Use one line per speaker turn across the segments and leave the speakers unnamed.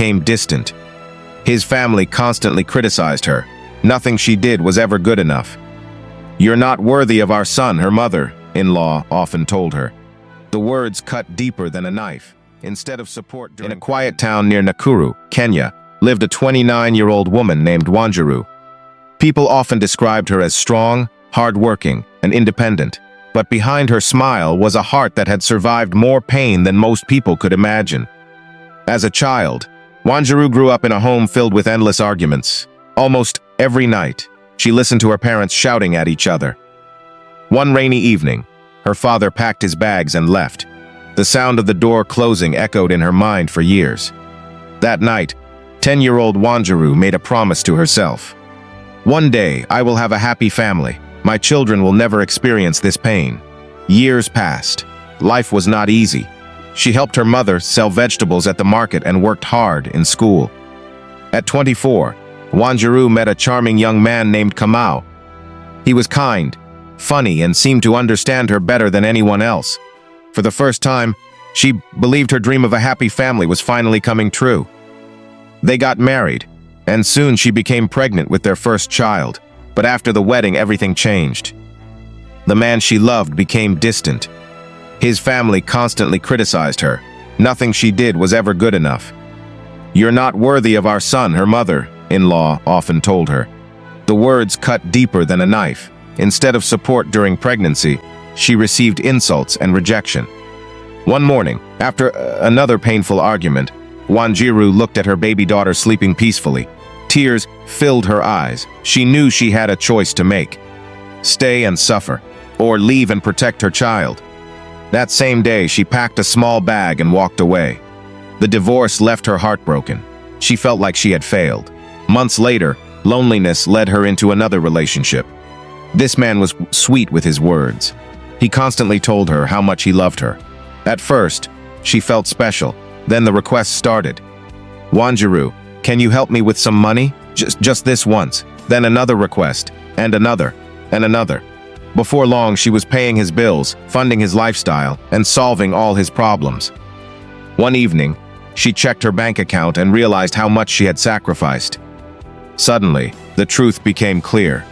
became distant. His family constantly criticized her. Nothing she did was ever good enough. "You're not worthy of our son," her mother-in-law often told her. The words cut deeper than a knife. Instead of support, in a quiet town near Nakuru, Kenya, lived a 29-year-old woman named Wanjiru. People often described her as strong, hard-working, and independent. But behind her smile was a heart that had survived more pain than most people could imagine. As a child, Wanjiru grew up in a home filled with endless arguments. Almost every night, she listened to her parents shouting at each other. One rainy evening, her father packed his bags and left. The sound of the door closing echoed in her mind for years. That night, 10-year-old Wanjiru made a promise to herself. "One day, I will have a happy family. My children will never experience this pain." Years passed. Life was not easy. She helped her mother sell vegetables at the market and worked hard in school. At 24, Wanjiru met a charming young man named Kamau. He was kind, funny, and seemed to understand her better than anyone else. For the first time, she believed her dream of a happy family was finally coming true. They got married, and soon she became pregnant with their first child. But after the wedding, everything changed. The man she loved became distant. His family constantly criticized her. Nothing she did was ever good enough. "You're not worthy of our son," her mother-in-law often told her. The words cut deeper than a knife. Instead of support during pregnancy, she received insults and rejection. One morning, after another painful argument, Wanjiru looked at her baby daughter sleeping peacefully. Tears filled her eyes. She knew she had a choice to make: stay and suffer, or leave and protect her child. That same day, she packed a small bag and walked away. The divorce left her heartbroken. She felt like she had failed. Months later, loneliness led her into another relationship. This man was sweet with his words. He constantly told her how much he loved her. At first, she felt special. Then the requests started. "Wanjiru, can you help me with some money? Just this once." Then another request, and another, and another. Before long, she was paying his bills, funding his lifestyle, and solving all his problems. One evening, she checked her bank account and realized how much she had sacrificed. Suddenly, the truth became clear.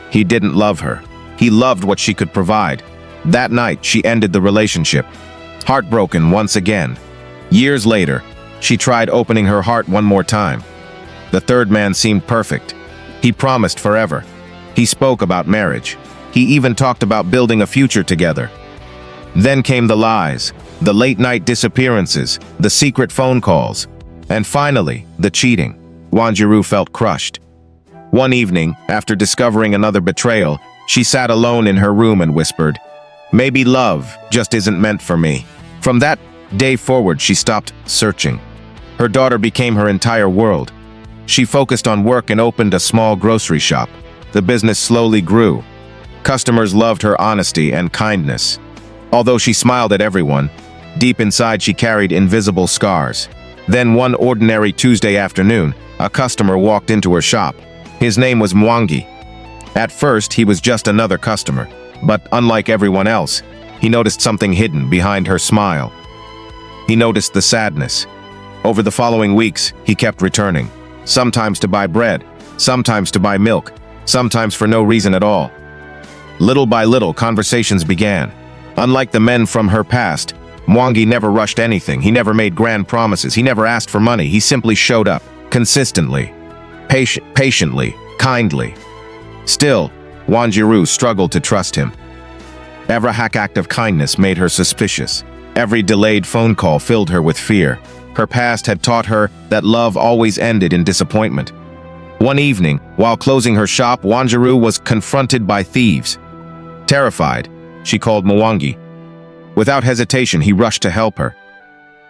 He didn't love her. He loved what she could provide. That night, she ended the relationship, heartbroken once again. Years later, she tried opening her heart one more time. The third man seemed perfect. He promised forever. He spoke about marriage. He even talked about building a future together. Then came the lies, the late-night disappearances, the secret phone calls, and finally, the cheating. Wanjiru felt crushed. One evening, after discovering another betrayal, she sat alone in her room and whispered, "Maybe love just isn't meant for me." From that day forward, she stopped searching. Her daughter became her entire world. She focused on work and opened a small grocery shop. The business slowly grew. Customers loved her honesty and kindness. Although she smiled at everyone, deep inside she carried invisible scars. Then one ordinary Tuesday afternoon, a customer walked into her shop. His name was Mwangi. At first, he was just another customer, but unlike everyone else, he noticed something hidden behind her smile. He noticed the sadness. Over the following weeks, he kept returning, sometimes to buy bread, sometimes to buy milk, sometimes for no reason at all. Little by little, conversations began. Unlike the men from her past, Mwangi never rushed anything. He never made grand promises. He never asked for money. He simply showed up, consistently, patiently, kindly. Still, Wanjiru struggled to trust him. Every act of kindness made her suspicious. Every delayed phone call filled her with fear. Her past had taught her that love always ended in disappointment. One evening, while closing her shop, Wanjiru was confronted by thieves. Terrified, she called Mwangi. Without hesitation, he rushed to help her.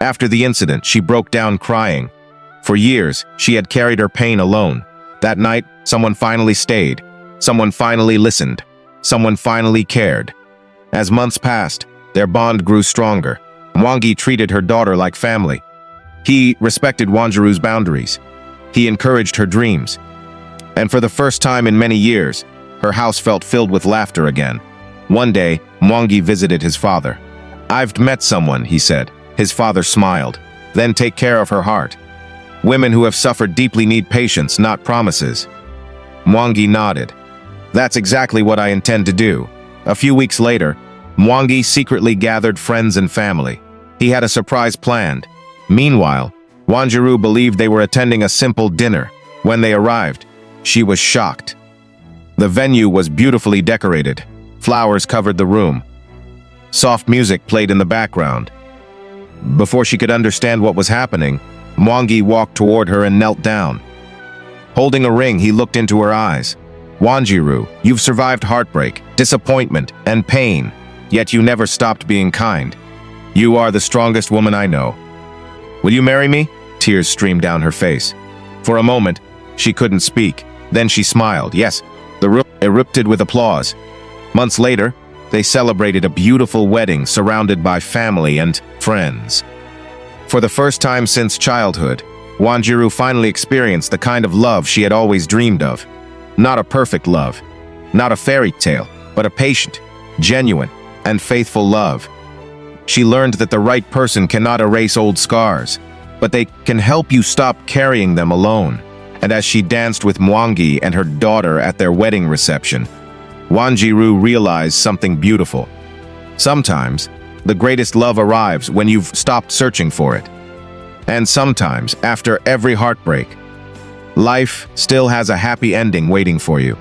After the incident, she broke down crying. For years, she had carried her pain alone. That night, someone finally stayed. Someone finally listened. Someone finally cared. As months passed, their bond grew stronger. Mwangi treated her daughter like family. He respected Wanjiru's boundaries. He encouraged her dreams. And for the first time in many years, her house felt filled with laughter again. One day, Mwangi visited his father. "I've met someone," he said. His father smiled. "Then take care of her heart." Women who have suffered deeply need patience, not promises. Mwangi nodded. That's exactly what I intend to do. A few weeks later, Mwangi secretly gathered friends and family. He had a surprise planned. Meanwhile, Wanjiru believed they were attending a simple dinner. When they arrived, she was shocked. The venue was beautifully decorated. Flowers covered the room. Soft music played in the background. Before she could understand what was happening, Mwangi walked toward her and knelt down. Holding a ring, he looked into her eyes. Wanjiru, you've survived heartbreak, disappointment, and pain, yet you never stopped being kind. You are the strongest woman I know. Will you marry me? Tears streamed down her face. For a moment, she couldn't speak. Then she smiled. Yes, the room erupted with applause. Months later, they celebrated a beautiful wedding surrounded by family and friends. For the first time since childhood, Wanjiru finally experienced the kind of love she had always dreamed of. Not a perfect love, not a fairy tale, but a patient, genuine, and faithful love. She learned that the right person cannot erase old scars, but they can help you stop carrying them alone. And as she danced with Mwangi and her daughter at their wedding reception, Wanjiru realized something beautiful. Sometimes, the greatest love arrives when you've stopped searching for it. And sometimes, after every heartbreak, life still has a happy ending waiting for you.